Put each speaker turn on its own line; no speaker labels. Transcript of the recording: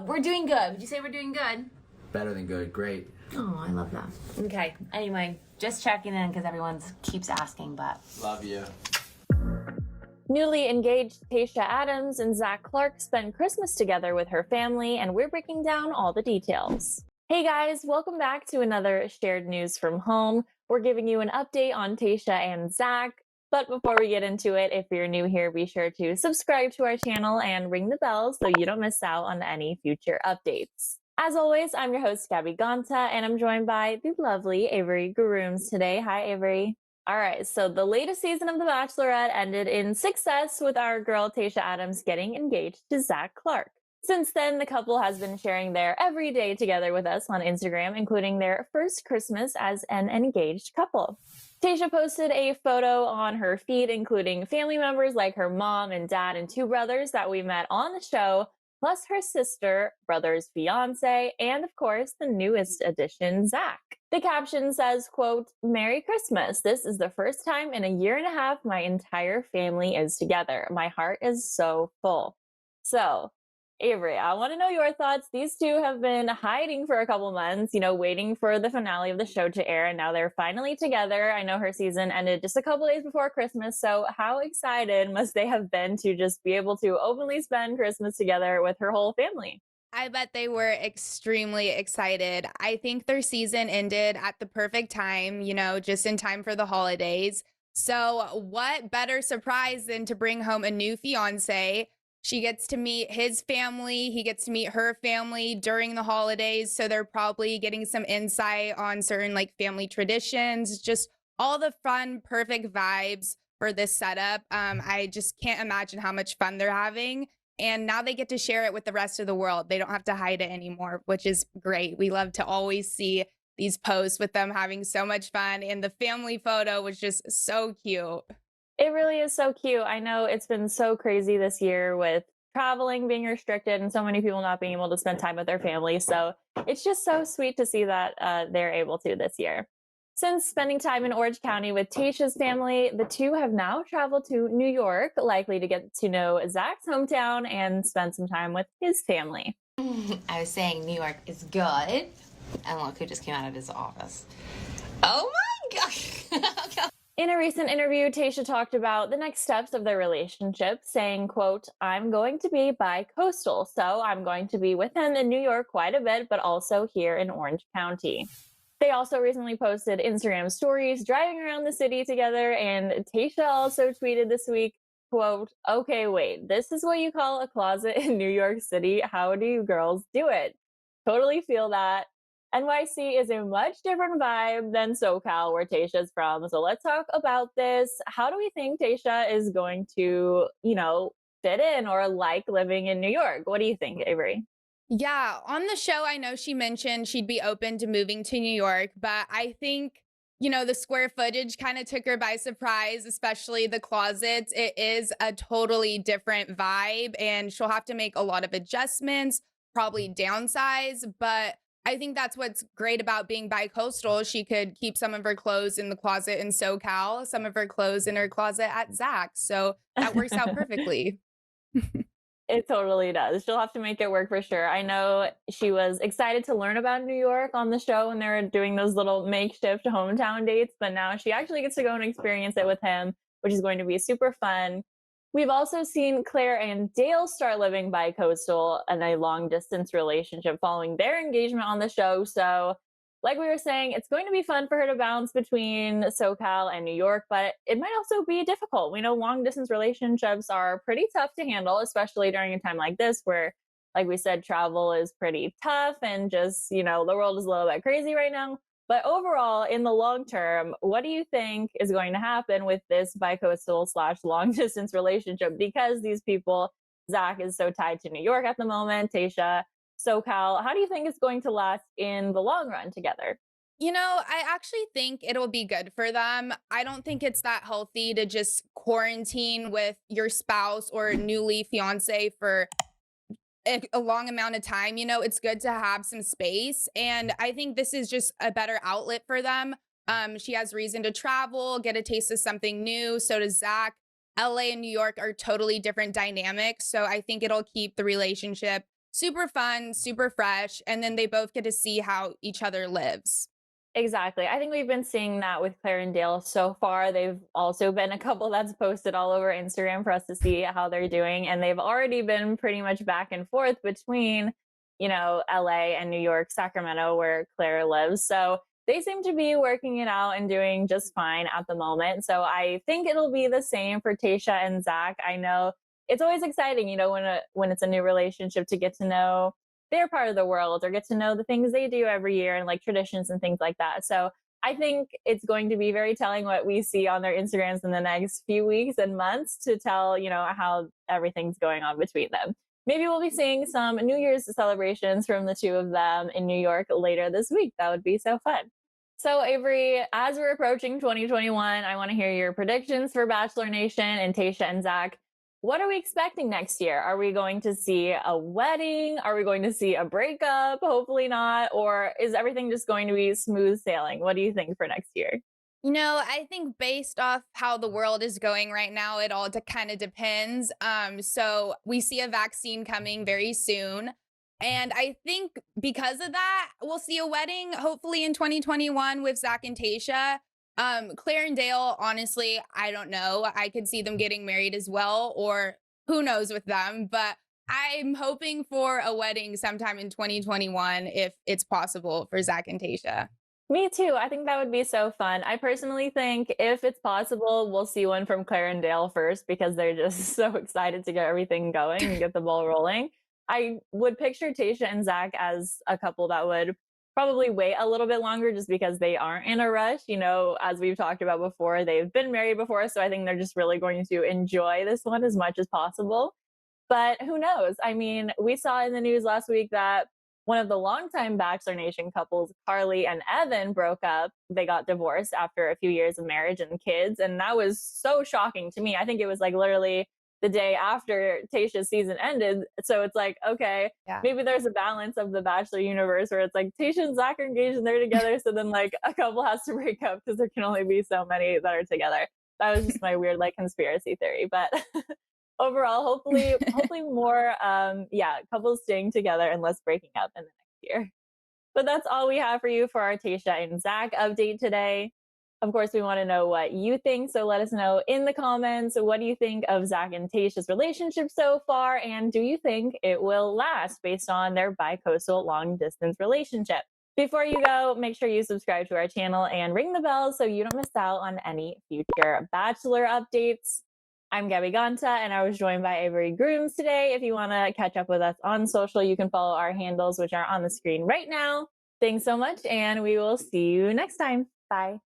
We're doing good. Would you say we're doing good?
Better than good. Great.
Oh, I love that. Okay. Anyway, just checking in because everyone keeps asking, but...
Love you.
Newly engaged Tayshia Adams and Zac Clark spend Christmas together with her family, and we're breaking down all the details. Hey guys, welcome back to another Shared News from Home. We're giving you an update on Tayshia and Zac. But before we get into it, if you're new here, be sure to subscribe to our channel and ring the bell so you don't miss out on any future updates. As always, I'm your host, Gabby Gonta, and I'm joined by the lovely Avery Grooms today. Hi, Avery. All right, so the latest season of The Bachelorette ended in success with our girl Tayshia Adams getting engaged to Zac Clark. Since then, the couple has been sharing their everyday together with us on Instagram, including their first Christmas as an engaged couple. Tayshia posted a photo on her feed, including family members like her mom and dad and two brothers that we met on the show, plus her sister, brother's fiance, and of course, the newest addition, Zac. The caption says, quote, "Merry Christmas. This is the first time in a year and a half my entire family is together. My heart is so full." So, Avery, I want to know your thoughts. These two have been hiding for a couple months, waiting for the finale of the show to air, and now they're finally together. I know her season ended just a couple days before Christmas, so how excited must they have been to just be able to openly spend Christmas together with her whole family?
I bet they were extremely excited. I think their season ended at the perfect time, just in time for the holidays. So, what better surprise than to bring home a new fiance? She gets to meet his family. He gets to meet her family during the holidays. So, they're probably getting some insight on certain family traditions, just all the fun, perfect vibes for this setup. I just can't imagine how much fun they're having. And now they get to share it with the rest of the world. They don't have to hide it anymore, which is great. We love to always see these posts with them having so much fun. And the family photo was just so cute.
It really is so cute. I know it's been so crazy this year with traveling being restricted and so many people not being able to spend time with their family. So it's just so sweet to see that they're able to this year. Since spending time in Orange County with Tayshia's family, the two have now traveled to New York, likely to get to know Zac's hometown and spend some time with his family.
I was saying New York is good. And look who just came out of his office. Oh my God.
In a recent interview, Tayshia talked about the next steps of their relationship, saying, quote, "I'm going to be bicoastal, so I'm going to be with him in New York quite a bit, but also here in Orange County." They also recently posted Instagram stories driving around the city together, and Tayshia also tweeted this week, quote, "Okay, wait, this is what you call a closet in New York City? How do you girls do it?" Totally feel that. NYC is a much different vibe than SoCal, where Tayshia's from. So let's talk about this. How do we think Tayshia is going to, fit in or like living in New York? What do you think, Avery?
Yeah, on the show, I know she mentioned she'd be open to moving to New York, but I think, the square footage kind of took her by surprise, especially the closets. It is a totally different vibe, and she'll have to make a lot of adjustments, probably downsize, but I think that's what's great about being bicoastal. She could keep some of her clothes in the closet in SoCal, some of her clothes in her closet at Zac. So that works out perfectly.
It totally does. She'll have to make it work for sure. I know she was excited to learn about New York on the show when they were doing those little makeshift hometown dates, but now she actually gets to go and experience it with him, which is going to be super fun. We've also seen Claire and Dale start living bicoastal in a long distance relationship following their engagement on the show. So like we were saying, it's going to be fun for her to bounce between SoCal and New York, but it might also be difficult. We know long distance relationships are pretty tough to handle, especially during a time like this where, like we said, travel is pretty tough and just, the world is a little bit crazy right now. But overall, in the long term, what do you think is going to happen with this bicoastal / long distance relationship? Because these people, Zac is so tied to New York at the moment, Tayshia, SoCal. How do you think it's going to last in the long run together?
I actually think it'll be good for them. I don't think it's that healthy to just quarantine with your spouse or newly fiance for a long amount of time. It's good to have some space. And I think this is just a better outlet for them. She has reason to travel, get a taste of something new. So does Zac. LA and New York are totally different dynamics. So I think it'll keep the relationship super fun, super fresh, and then they both get to see how each other lives.
Exactly. I think we've been seeing that with Claire and Dale so far. They've also been a couple that's posted all over Instagram for us to see how they're doing. And they've already been pretty much back and forth between, LA and New York, Sacramento, where Claire lives. So they seem to be working it out and doing just fine at the moment. So I think it'll be the same for Tayshia and Zac. I know it's always exciting, when it's a new relationship to get to know their part of the world or get to know the things they do every year and like traditions and things like that. So I think it's going to be very telling what we see on their Instagrams in the next few weeks and months to tell, how everything's going on between them. Maybe we'll be seeing some New Year's celebrations from the two of them in New York later this week. That would be so fun. So, Avery, as we're approaching 2021, I want to hear your predictions for Bachelor Nation and Tayshia and Zac. What are we expecting next year? Are we going to see a wedding? Are we going to see a breakup? Hopefully not. Or is everything just going to be smooth sailing? What do you think for next year?
I think based off how the world is going right now, it all kind of depends. So we see a vaccine coming very soon. And I think because of that, we'll see a wedding hopefully in 2021 with Zac and Tayshia. Claire and Dale, honestly, I don't know. I could see them getting married as well, or who knows with them. But I'm hoping for a wedding sometime in 2021 if it's possible for Zac and Tayshia.
Me too. I think that would be so fun. I personally think if it's possible, we'll see one from Claire and Dale first because they're just so excited to get everything going and get the ball rolling. I would picture Tayshia and Zac as a couple that would probably wait a little bit longer just because they aren't in a rush. As we've talked about before, they've been married before. So I think they're just really going to enjoy this one as much as possible. But who knows? I mean, we saw in the news last week that one of the longtime Bachelor Nation couples, Carly and Evan, broke up. They got divorced after a few years of marriage and kids. And that was so shocking to me. I think it was like literally the day after Tayshia's season ended. So it's like, okay,
Yeah.
maybe there's a balance of the Bachelor universe where it's like Tayshia and Zac are engaged and they're together. So then like a couple has to break up because there can only be so many that are together. That was just my weird like conspiracy theory. But overall, hopefully more couples staying together and less breaking up in the next year. But that's all we have for you for our Tayshia and Zac update today. Of course, we want to know what you think, so let us know in the comments. What do you think of Zac and Tayshia's relationship so far, and do you think it will last based on their bicoastal long-distance relationship? Before you go, make sure you subscribe to our channel and ring the bell so you don't miss out on any future Bachelor updates. I'm Gabby Gonta, and I was joined by Avery Grooms today. If you want to catch up with us on social, you can follow our handles, which are on the screen right now. Thanks so much, and we will see you next time. Bye.